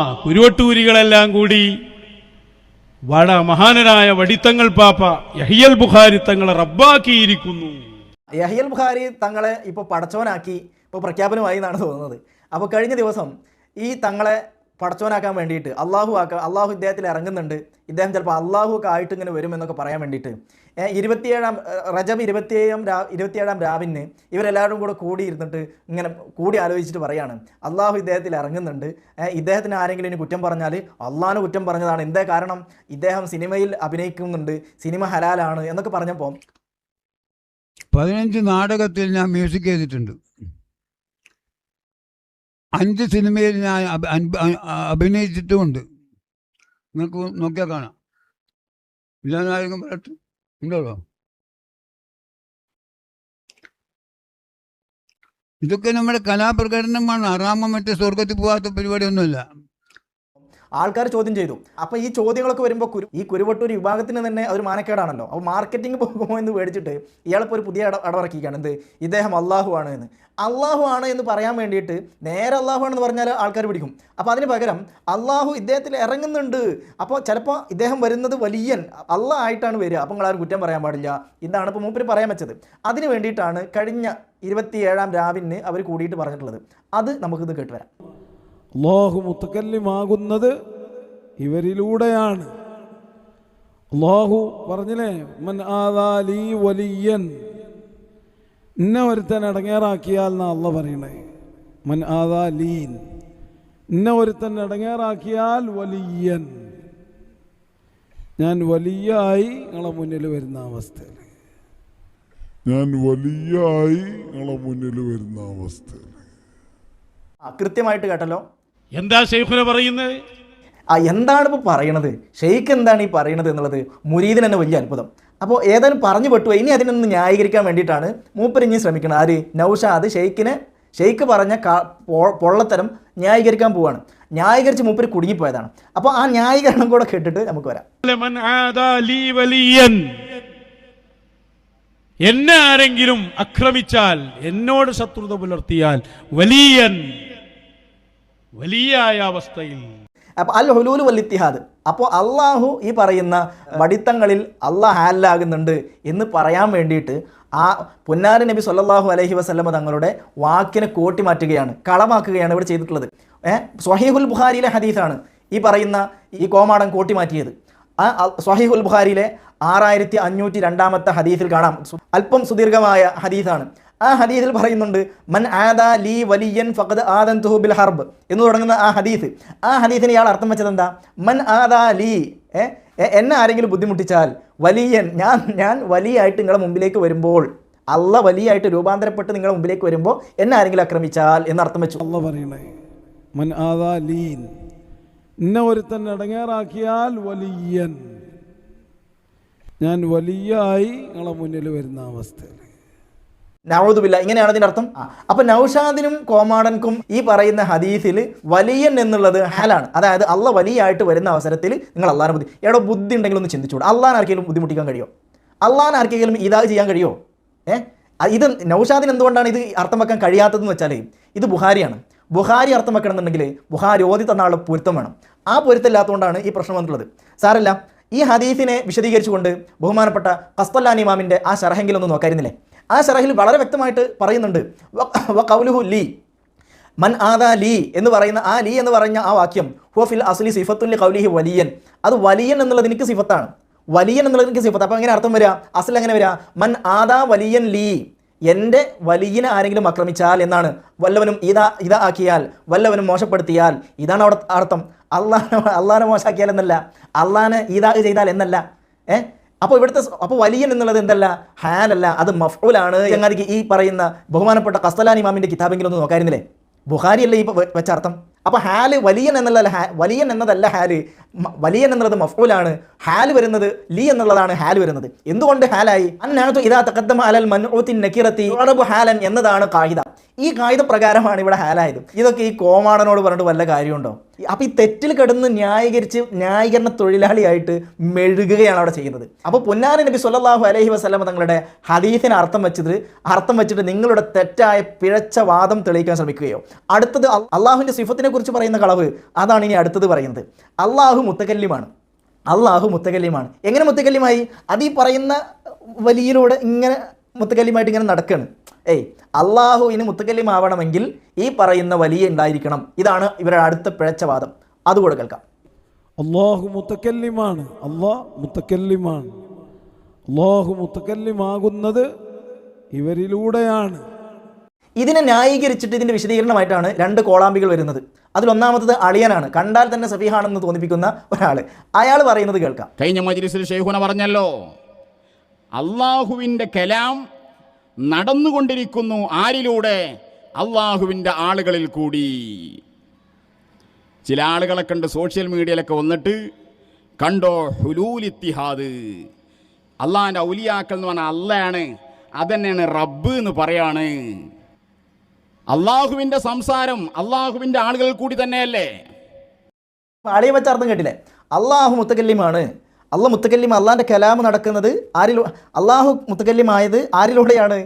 കുരുവട്ടൂരികളെല്ലാം കൂടി മഹാനരായ വടിത്തങ്ങൾ പാപ്പ യഹ്യൽ ബുഖാരി തങ്ങളെ റബ്ബാക്കിയിരിക്കുന്നു. യഹ്യൽ ബുഖാരി തങ്ങളെ ഇപ്പോൾ പടച്ചോനാക്കി ഇപ്പോൾ പ്രഖ്യാപനമായി എന്നാണ് തോന്നുന്നത്. അപ്പോൾ കഴിഞ്ഞ ദിവസം ഈ തങ്ങളെ പടച്ചോനാക്കാൻ വേണ്ടിയിട്ട് അള്ളാഹു ഇദ്ദേഹത്തിൽ ഇറങ്ങുന്നുണ്ട്, ഇദ്ദേഹം ചിലപ്പോൾ അള്ളാഹു ഒക്കെ ആയിട്ട് ഇങ്ങനെ വരുമെന്നൊക്കെ പറയാൻ വേണ്ടിയിട്ട് റജബ് 27 രാവിന് ഇവരെല്ലാവരും കൂടെ കൂടിയിരുന്നിട്ട് ഇങ്ങനെ കൂടി ആലോചിച്ചിട്ട് പറയാണ് അള്ളാഹു ഇദ്ദേഹത്തിൽ ഇറങ്ങുന്നുണ്ട്, ഇദ്ദേഹത്തിന് ആരെങ്കിലും ഇനി കുറ്റം പറഞ്ഞാൽ അള്ളാഹിന് കുറ്റം പറഞ്ഞതാണ്, എന്തേ കാരണം ഇദ്ദേഹം സിനിമയിൽ അഭിനയിക്കുന്നുണ്ട്, സിനിമ ഹലാലാണ് എന്നൊക്കെ പറഞ്ഞപ്പോൾ 15 നാടകത്തിൽ ഞാൻ മ്യൂസിക് ചെയ്തിട്ടുണ്ട്, 5 സിനിമയിൽ ഞാൻ അഭിനയിച്ചിട്ടുമുണ്ട്. നിങ്ങൾക്ക് നോക്കിയാൽ കാണാം. ഇല്ലാതായിരിക്കും പറയട്ടെ ഉണ്ടോ? ഇതൊക്കെ നമ്മുടെ കലാപ്രകടനമാണ്. ആറാമ മറ്റേ സ്വർഗത്തിൽ പോകാത്ത പരിപാടിയൊന്നുമില്ല. ആൾക്കാർ ചോദ്യം ചെയ്തു. അപ്പോൾ ഈ ചോദ്യങ്ങളൊക്കെ വരുമ്പോൾ ഈ കുരുവട്ടൂർ വിഭാഗത്തിന് തന്നെ അതൊരു മാനക്കേടാണല്ലോ. അപ്പോൾ മാർക്കറ്റിംഗ് പോകുമോ എന്ന് മേടിച്ചിട്ട് ഇയാളിപ്പോൾ ഒരു പുതിയ അടവിറക്കിയാണ് എന്ത് ഇദ്ദേഹം അള്ളാഹു ആണ് എന്ന് പറയാൻ വേണ്ടിയിട്ട് നേരെ അള്ളാഹു ആണെന്ന് പറഞ്ഞാൽ ആൾക്കാർ പിടിക്കും. അപ്പോൾ അതിന് പകരം അള്ളാഹു ഇദ്ദേഹത്തിൽ ഇറങ്ങുന്നുണ്ട്, അപ്പോൾ ചിലപ്പോൾ ഇദ്ദേഹം വരുന്നത് വലിയൻ അള്ളാഹ് ആയിട്ടാണ് വരിക, അപ്പോൾ നിങ്ങളാരും കുറ്റം പറയാൻ പാടില്ല. ഇതാണ് ഇപ്പോൾ മൂപ്പര് പറയാൻ വെച്ചത്. അതിന് വേണ്ടിയിട്ടാണ് കഴിഞ്ഞ 27 രാവിന് അവർ കൂടിയിട്ട് പറഞ്ഞിട്ടുള്ളത്. അത് നമുക്കിത് കേട്ടുവരാം. അല്ലാഹു മുതകല്ലിമാകുന്നത് ഇവരിലൂടെയാണ്. അല്ലാഹു പറഞ്ഞില്ലേ, മൻ ആദാലി വലിയൻ, ഇന്ന ഒരുത്തൻ ഇടങ്ങേറാക്കിയാൽ എന്നാ അല്ല പറയണേ. മൻ ആദാലീൻ, ഇന്ന ഒരുത്തൻ ഇടങ്ങേറാക്കിയാൽ വലിയൻ, ഞാൻ വലിയായി നിങ്ങളെ മുന്നിൽ വരുന്ന അവസ്ഥയിൽ, കൃത്യമായിട്ട് കേട്ടല്ലോ. എന്താ ശൈഖുന പറയുന്നത്? എന്താണ് ഇപ്പോൾ പറയണത്, ഷെയ്ഖ് എന്താണ് ഈ പറയണത് എന്നുള്ളത് മുരീദിന് തന്നെ വലിയ അത്ഭുതം. അപ്പോൾ ഏതായാലും പറഞ്ഞു പെട്ടു. ഇനി അതിനൊന്ന് ന്യായീകരിക്കാൻ വേണ്ടിയിട്ടാണ് മൂപ്പരിഞ്ഞ് ശ്രമിക്കുന്നത്. ആര്? നൗഷാദ് ഷെയ്ഖ് പറഞ്ഞ പൊള്ളത്തരം ന്യായീകരിക്കാൻ പോവാണ്. ന്യായീകരിച്ച് മൂപ്പര് കുടുങ്ങിപ്പോയതാണ്. അപ്പോൾ ആ ന്യായീകരണം കൂടെ കേട്ടിട്ട് നമുക്ക് വരാം. എന്നെ ആരെങ്കിലും ആക്രമിച്ചാൽ, എന്നോട് ശത്രുത പുലർത്തിയാൽ, വലിയായ അവസ്ഥയിൽ അൽ ഹുലൂൽ വൽ ഇത്തിഹാദ്. അപ്പോൾ അള്ളാഹു ഈ പറയുന്ന വടിത്തങ്ങളിൽ അള്ളാഹ് ഹാലാകുന്നുണ്ട് എന്ന് പറയാൻ വേണ്ടിയിട്ട് ആ പുന്നാര നബി സല്ലല്ലാഹു അലൈഹി വസല്ലമ തങ്ങളുടെ വാക്കിനെ കോട്ടി മാറ്റുകയാണ്, കളമാക്കുകയാണ് ഇവിടെ ചെയ്തിട്ടുള്ളത്. സ്വഹീഹുൽ ബുഖാരിയിലെ ഹദീസാണ് ഈ പറയുന്ന ഈ കോമാടൻ കോട്ടി മാറ്റിയത്. ആ സ്വഹീഹുൽ ബുഖാരിയിലെ 6502 ഹദീസിൽ കാണാം. അല്പം സുദീർഘമായ ഹദീസാണ്. ആ ഹദീസിൽ പറയുന്നുണ്ട്, മൻ ആദാ ലീ വലിയൻ ഫഖദ് ആദൻതുഹു ബിൽ ഹർബ് എന്ന് തുടങ്ങുന്ന ആ ഹദീസിന് ഇയാൾ അർത്ഥം വെച്ചത് എന്താ? മൻ ആദാ ലീ, എന്നെ ആരെങ്കിലും ബുദ്ധിമുട്ടിച്ചാൽ, വലിയൻ, ഞാൻ വലിയായിട്ട് നിങ്ങളുടെ മുമ്പിലേക്ക് വരുമ്പോൾ, അല്ല വലിയായിട്ട് രൂപാന്തരപ്പെട്ട് നിങ്ങളുടെ മുമ്പിലേക്ക് വരുമ്പോൾ എന്നെ ആരെങ്കിലും ആക്രമിച്ചാൽ എന്ന് അർത്ഥം വെച്ചു. അല്ല പറയണേ, മൻ ആദാ ലീൻ, ഇന്ന ഒരുത്തൻ ഇടങ്ങേറാക്കിയാൽ വലിയൻ, ഞാൻ വലിയായി നിങ്ങളെ മുന്നിൽ വരുന്ന അവസ്ഥയിൽ. നഊദുബില്ലാ, ഇങ്ങനെയാണ് ഇതിൻ്റെ അർത്ഥം. അപ്പോൾ നൗഷാദിനും കോമാടൻക്കും ഈ പറയുന്ന ഹദീസിൽ വലിയൻ എന്നുള്ളത് ഹാലാണ്. അതായത് അള്ള വലിയായിട്ട് വരുന്ന അവസരത്തിൽ നിങ്ങൾ അള്ളാഹിനെ ബുദ്ധി ഉണ്ടെങ്കിൽ ഒന്ന് ചിന്തിച്ചൂടെ? അള്ളാഹിനെ ആർക്കെങ്കിലും ബുദ്ധിമുട്ടിക്കാൻ കഴിയുമോ? അള്ളാഹിനെ ആർക്കെങ്കിലും ഇതാഗ് ചെയ്യാൻ കഴിയുമോ? ഇത് നൗഷാദിന് എന്തുകൊണ്ടാണ് ഇത് അർത്ഥം വെക്കാൻ കഴിയാത്തതെന്ന് വെച്ചാൽ ഇത് ബുഖാരിയാണ്. ബുഖാരി അർത്ഥം വെക്കണമെന്നുണ്ടെങ്കിൽ ബുഖാരി ഓതി തന്ന ആളുടെ പൊരുത്തം വേണം. ആ പൊരുത്തമില്ലാത്തതുകൊണ്ടാണ് ഈ പ്രശ്നം വന്നിട്ടുള്ളത്. സാരല്ല, ഈ ഹദീസിനെ വിശദീകരിച്ചുകൊണ്ട് ബഹുമാനപ്പെട്ട ഖസ്തല്ലാനി ഇമാമിൻ്റെ ആ ശറഹെങ്കിലൊന്നും നോക്കായിരുന്നില്ലേ? ആ ശറഹിൽ വളരെ വ്യക്തമായിട്ട് പറയുന്നുണ്ട്, ഖൗലുഹു ലീ മൻ ആദാ ലീ എന്ന് പറയുന്ന ആ ലീ എന്ന് പറഞ്ഞ ആ വാക്യം ഹുവ ഫിൽ അസ്ലി സിഫത്തുൽ ഖൗലിഹി വലിയൻ, അത് വലിയൻ എന്നുള്ളത് എനിക്ക് സിഫത്താണ്, വലിയൻ എന്നുള്ളത് എനിക്ക് സിഫത്ത്. അപ്പോൾ എങ്ങനെ അർത്ഥം വരിക? അസ്ൽ എങ്ങനെ വരിക? മൻ ആദാ വലിയൻ ലീ, എൻ്റെ വലിയനെ ആരെങ്കിലും ആക്രമിച്ചാൽ എന്നാണ്. വല്ലവനും ഇതാ ആക്കിയാൽ, വല്ലവനും മോശപ്പെടുത്തിയാൽ, ഇതാണ് അവിടെ അർത്ഥം. അള്ളാനെ മോശമാക്കിയാൽ എന്നല്ല, അള്ളാനെ ഇതാ ചെയ്താൽ എന്നല്ല. അപ്പോൾ വലിയൻ എന്നുള്ളത് എന്തല്ല? ഹാലല്ല, അത് മഫ്ഊലാണ്. ചങ്ങാതിക്ക് ഈ പറയുന്ന ബഹുമാനപ്പെട്ട ഖസ്തലാനി ഇമാമിൻ്റെ കിതാബെങ്കിലും ഒന്ന് നോക്കായിരുന്നില്ലേ? ബുഖാരി അല്ലേ ഈ വെച്ച അർത്ഥം? അപ്പോൾ ഹാല് വലിയൻ എന്നതല്ല ഹാല്, വലിയൻ എന്നുള്ളത് മഫ്ഊലാണ്, ഹാൽ വരുന്നത് ലി എന്നുള്ളതാണ് ഹാൽ വരുന്നത്. എന്തുകൊണ്ട് ഹാലായി? അന്നഅതു ഇദാ തഖദ്ദമ അലൽ മൻഊത്തിൻ നകിറതി യുഅറബു ഹാലൻ എന്നതാണ് ഖായിദ. ഈ ഖായിദ പ്രകാരമാണ് ഇവിടെ ഹാലായത്. ഇതൊക്കെ ഈ കോമാടനോട് പറഞ്ഞിട്ട് വല്ല കാര്യമുണ്ടോ? അപ്പോൾ ഈ തെറ്റിൽ കിടന്ന് ന്യായീകരണ തൊഴിലാളിയായിട്ട് മെഴുകുകയാണ് അവിടെ ചെയ്യുന്നത്. അപ്പോൾ പൊന്നാന നബി സ്വല്ലല്ലാഹു അലൈഹി വസല്ലം തങ്ങളുടെ ഹദീസിന് അർത്ഥം വെച്ചിട്ട് നിങ്ങളുടെ തെറ്റായ പിഴച്ച വാദം തെളിയിക്കാൻ ശ്രമിക്കുകയോ, അടുത്തത് അള്ളാഹുവിൻ്റെ സിഫത്തിനെ കുറിച്ച് പറയുന്ന കളവ്, അതാണ് ഇനി അടുത്തത് പറയുന്നത്. അള്ളാഹു മുത്തകല്ലിമാണ്. എങ്ങനെ മുത്തകല്ലിമായി? അത് ഈ പറയുന്ന വലിയിലൂടെ ഇങ്ങനെ മുത്തകല്ലിമായിട്ട് ഇങ്ങനെ നടക്കുകയാണ്. അള്ളാഹു ഇനി മുത്തകല്ലിമാവണമെങ്കിൽ ഈ പറയുന്ന വലിയ ഉണ്ടായിരിക്കണം. ഇതാണ് ഇവരുടെ അടുത്ത പിഴച്ച വാദം. അതുകൂടെ കേൾക്കാം. അള്ളാഹു മുത്തകല്ലിമാണ്. അള്ളാഹു മുത്തകല്ലിമാകുന്നത് ഇവരിലൂടെയാണ്. ഇതിനെ ന്യായീകരിച്ചിട്ട് ഇതിൻ്റെ വിശദീകരണമായിട്ടാണ് 2 കോളാമ്പികൾ വരുന്നത്. അതിലൊന്നാമത്തത് അളിയനാണ്, കണ്ടാൽ തന്നെ സഫീഹാണെന്ന് തോന്നിപ്പിക്കുന്ന ഒരാൾ. അയാൾ പറയുന്നത് കേൾക്കാം. കഴിഞ്ഞ മജ്‌ലിസിൽ ശൈഖുന പറഞ്ഞല്ലോ, അള്ളാഹുവിൻ്റെ കലാം നടന്നുകൊണ്ടിരിക്കുന്നു. ആരിലൂടെ? അള്ളാഹുവിൻ്റെ ആളുകളിൽ കൂടി. ചില ആളുകളെ കണ്ട് സോഷ്യൽ മീഡിയയിലൊക്കെ വന്നിട്ട് കണ്ടോ ഹുലൂൽ ഇത്തിഹാദ്, അള്ളാഹിൻ്റെ ഔലിയാക്കൾ എന്ന് പറഞ്ഞാൽ അള്ളയാണ്, അതന്നെയാണ് റബ്ബ് എന്ന് പറയാണ്. അള്ളാഹുവിൻ്റെ സംസാരം അള്ളാഹുവിൻ്റെ ആളുകളിൽ കൂടി തന്നെയല്ലേ? ആളിയെ വെച്ച അർത്ഥം കേട്ടില്ലേ? അള്ളാഹു മുത്തകല്ലിമാണ്. അള്ളാഹിൻ്റെ കലാം നടക്കുന്നത് അള്ളാഹു മുത്തകല്ലിമായത് ആരിലൂടെയാണ്?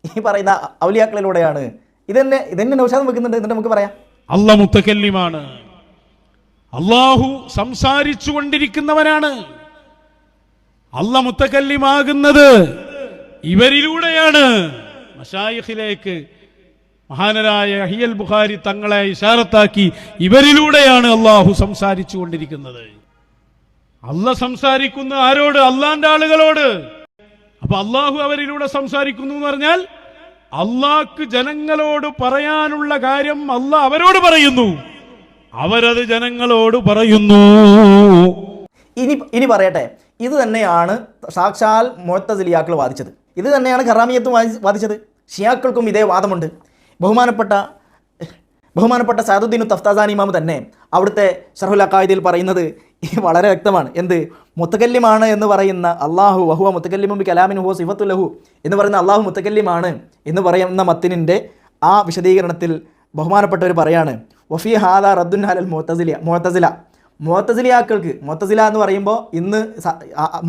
ഈ പറയുന്ന ഔലിയാക്കളിലൂടെയാണ്. ഇതെന്നെ നൗഷാദ് വെക്കുന്നുണ്ട്. എന്നിട്ട് നമുക്ക് പറയാം, അള്ളാഹു മുത്തകല്ലിമാണ്. അള്ളാഹു സംസാരിച്ചു കൊണ്ടിരിക്കുന്നവനാണ്. അള്ളാഹു മുത്തകല്ലിമാകുന്നത് ഇവരിലൂടെയാണ്. മശായിഖിലേക്ക് മഹാനരായ യഹ്യൽ ബുഖാരി തങ്ങളെ ഇശാറത്താക്കി ഇവരിലൂടെയാണ് അള്ളാഹു സംസാരിച്ചു കൊണ്ടിരിക്കുന്നത്. അള്ളാഹ് സംസാരിക്കുന്ന ആരോട്? അള്ളാന്റെ ആളുകളോട്. അപ്പൊ അള്ളാഹു അവരിലൂടെ സംസാരിക്കുന്നു എന്ന് പറഞ്ഞാൽ അള്ളാഹ്ക്ക് ജനങ്ങളോട് പറയാനുള്ള കാര്യം അള്ളാഹ് അവരോട് പറയുന്നു, അവരത് ജനങ്ങളോട് പറയുന്നു. ഇനി പറയട്ടെ, ഇത് തന്നെയാണ് സാക്ഷാൽ മുഅ്തസിലിയാക്കൾ വാദിച്ചത്. ഇത് തന്നെയാണ് ഖറാമിയത്തും വാദിച്ചത്. ഷിയാക്കൾക്കും ഇതേ വാദമുണ്ട്. ബഹുമാനപ്പെട്ട സഅദുദ്ദീൻ തഫ്താസാനി ഇമാം തന്നെ അവിടുത്തെ ശർഹുൽ അഖായിദിൽ പറയുന്നത് വളരെ വ്യക്തമാണ്. എന്ത്? മുത്തകല്ലിമാണ് എന്ന് പറയുന്ന അള്ളാഹു വഹുവ മുത്തകല്ലിമും ബി കലാമിൻ ഹുവ സിഫത്തുൽ ലഹു എന്ന് പറയുന്ന അള്ളാഹു മുത്തകല്ലിമാണ് എന്ന് പറയുന്ന മത്തിനിൻ്റെ ആ വിശദീകരണത്തിൽ ബഹുമാനപ്പെട്ടവർ പറയാണ്, വഫി ഹാദ റദ്ദുൻ അലൽ മുഅ്തസിലിയാക്കൾക്ക്. മുഅ്തസില എന്ന് പറയുമ്പോൾ ഇന്ന്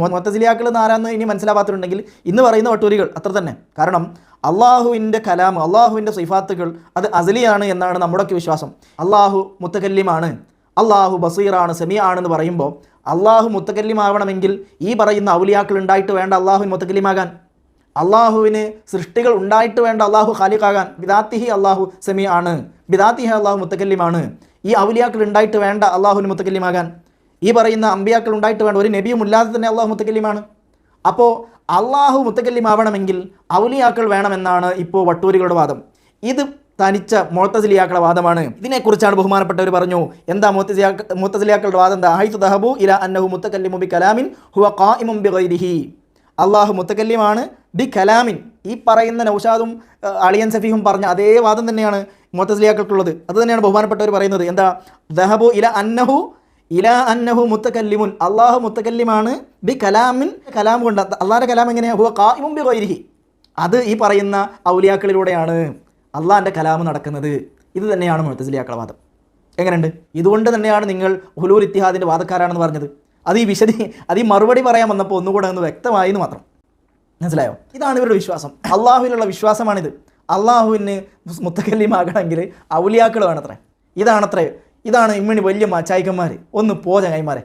മുഅ്തസിലിയാക്കൾ എന്ന് ആരാന്ന് ഇനി മനസ്സിലാവാത്തിട്ടുണ്ടെങ്കിൽ ഇന്ന് പറയുന്ന വട്ടൂരികൾ അത്ര തന്നെ. കാരണം അള്ളാഹുവിൻ്റെ കലാം, അള്ളാഹുവിൻ്റെ സിഫാത്തുകൾ അത് അസലിയാണ് എന്നാണ് നമ്മുടെയൊക്കെ വിശ്വാസം. അള്ളാഹു മുത്തകല്ലിമാണ്, അള്ളാഹു ബസീറാണ്, സമീആണെന്ന് പറയുമ്പോൾ അള്ളാഹു മുത്തകല്ലിമാവണമെങ്കിൽ ഈ പറയുന്ന ഔലിയാക്കൾ ഉണ്ടായിട്ട് വേണ്ട അള്ളാഹുവിന് മുത്തകല്ലിമാകാൻ. അള്ളാഹുവിന് സൃഷ്ടികൾ ഉണ്ടായിട്ട് വേണ്ട അള്ളാഹു ഖാലിഖാകാൻ. ബിദാത്തിഹി അള്ളാഹു സമീആണ്, ബിദാത്തിഹി അള്ളാഹു മുത്തകല്ലിമാണ്. ഈ ഔലിയാക്കൾ ഉണ്ടായിട്ട് വേണ്ട അള്ളാഹുവിന് മുത്തകല്ലിമാകാൻ. ഈ പറയുന്ന അമ്പിയാക്കൾ ഉണ്ടായിട്ട് വേണ്ട, ഒരു നബിയും ഇല്ലാതെ തന്നെ അള്ളാഹു മുത്തകല്ലിമാണ്. അപ്പോൾ അള്ളാഹു മുത്തകല്ലിമാവണമെങ്കിൽ ഔലിയാക്കൾ വേണമെന്നാണ് ഇപ്പോൾ വട്ടൂരികളുടെ വാദം. ഇത് തനിച്ച മുഅ്തസിലിയാക്കളുടെ വാദമാണ്. ഇതിനെക്കുറിച്ചാണ് ബഹുമാനപ്പെട്ടവർ പറഞ്ഞു, എന്താ മുഅ്തസിലിയാക്കളുടെ വാദം? എന്താ? ഹൈതു ദഹബു ഇല അന്നഹു മുത്തകല്ലിമു ബി കലാമിൻ ഹുവ ഖായിമുൻ ബി ഗൈരിഹി. അള്ളാഹു മുത്തകല്ലിമാണ് ബി കലാമിൻ. ഈ പറയുന്ന നൗഷാദും അളിയൻ സഫീഹും പറഞ്ഞ അതേ വാദം തന്നെയാണ് മുഅ്തസിലിയാക്കൾക്കുള്ളത്. അത് തന്നെയാണ് ബഹുമാനപ്പെട്ടവർ പറയുന്നത്. എന്താ? ദഹബു ഇല അന്നഹു മുത്തകല്ലിമുൻ. അള്ളാഹു മുത്തകല്ലിമാണ് ബി കലാമിൻ, കലാം കൊണ്ട്. അള്ളാഹിൻ്റെ കലാം എങ്ങനെയാണ്? ഹുവ ഖായിമുൻ ബി ഗൈരിഹി. അത് ഈ പറയുന്ന ഔലിയാക്കളിലൂടെയാണ് അള്ളാഹിൻ്റെ കലാം നടക്കുന്നത്. ഇത് തന്നെയാണ് മുഅ്തസിലിയാക്കളുടെ വാദം. എങ്ങനെയുണ്ട്? ഇതുകൊണ്ട് തന്നെയാണ് നിങ്ങൾ ഹുലൂൽ ഇത്തിഹാദിൻ്റെ വാദക്കാരാണെന്ന് പറഞ്ഞത്. അത് ഈ മറുപടി പറയാൻ വന്നപ്പോൾ ഒന്നുകൂടെ ഒന്ന് വ്യക്തമായി എന്ന് മാത്രം. മനസ്സിലായോ? ഇതാണ് ഇവരുടെ വിശ്വാസം. അള്ളാഹുവിലുള്ള വിശ്വാസമാണിത്. അള്ളാഹുവിന് മുത്തകല്ലിമാകണമെങ്കിൽ ഔലിയാക്കൾ വേണത്രേ. ഇതാണ് ഇമ്മിണി വലിയ മച്ചായിക്കന്മാർ. ഒന്ന് പോ ചങ്ങായിമാരെ.